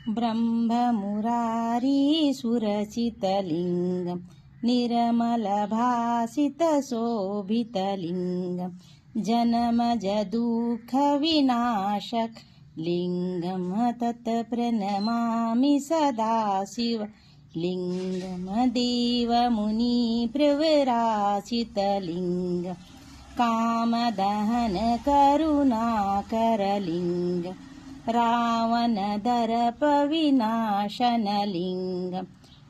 ब्रह्ममुरारीसुरचितलिङ्गं निर्मलभासितशोभितलिङ्गं जनमजदुःखविनाशकलिङ्गं तत्प्रणमामि सदाशिवलिङ्गं देवमुनिप्रवराचितलिङ्गं कामदहनकरुणाकरलिङ्गं रावणदर्पविनाशनलिङ्गं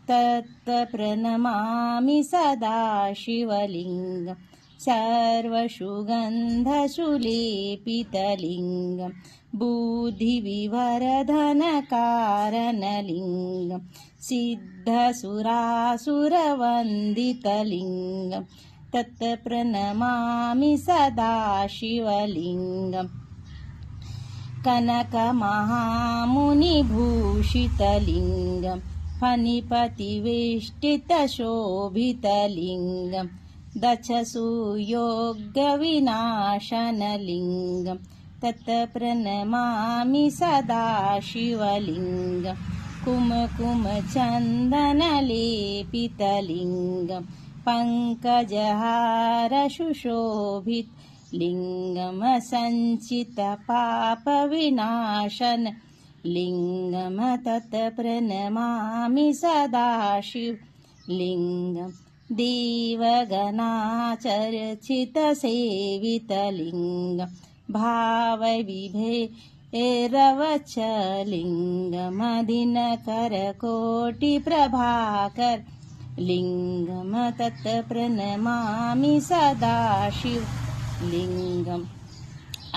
तत्प्रणमामि सदाशिवलिङ्गं सर्वसुगन्धसुलेपितलिङ्गं बुद्धिविवर्धनकारणलिङ्गं सिद्धसुरासुरवन्दितलिङ्गं तत्प्रणमामि सदाशिवलिङ्गं कनकमहामुनिभूषितलिङ्गं फणिपतिवेष्टितशोभितलिङ्गं दशसुयोगविनाशनलिङ्गं तत्प्रणमामि सदाशिवलिङ्गं कुमकुमचन्दनलेपितलिङ्गं पङ्कजहारसुशोभितलिङ्गं सञ्चितपापविनाशनलिङ्गं तत्प्रणमामि सदाशिवलिङ्गं देवगणाचर्चितसेवितलिङ्गं भावविभेरवचलिङ्गं दिनकरकोटिप्रभाकरलिङ्गं तत्प्रणमामि सदाशिवलिङ्गम्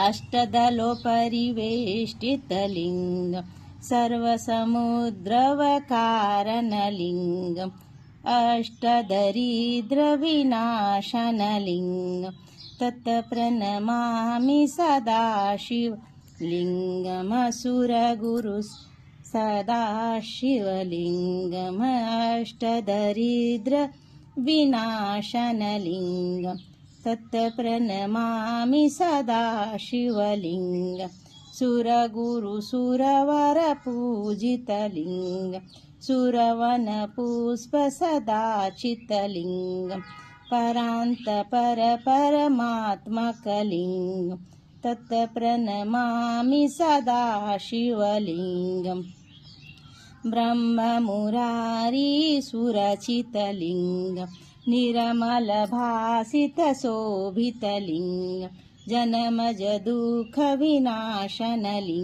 अष्टदलोपरिवेष्टितलिङ्गं सर्वसमुद्रवकारणलिङ्गम् अष्टदरिद्रविनाशनलिङ्गं तत्प्रणमामि सदाशिवलिङ्गम् असुरगुरु सदाशिवलिङ्गम् अष्टदरिद्रविनाशनलिङ्गं तत्प्रणमामि सदाशिवलिङ्गं सुरगुरुसुरवरपूजितलिङ्गं सुरवनपुष्पसदाचितलिङ्गं परान्तपरपरमात्मकलिङ्गं तत्प्रणमामि सदाशिवलिङ्गं ब्रह्ममुरारीसुरचितलिङ्गं निर्मलभासितशोभितलिङ्गं जनमजदुःखविनाशनलिङ्गं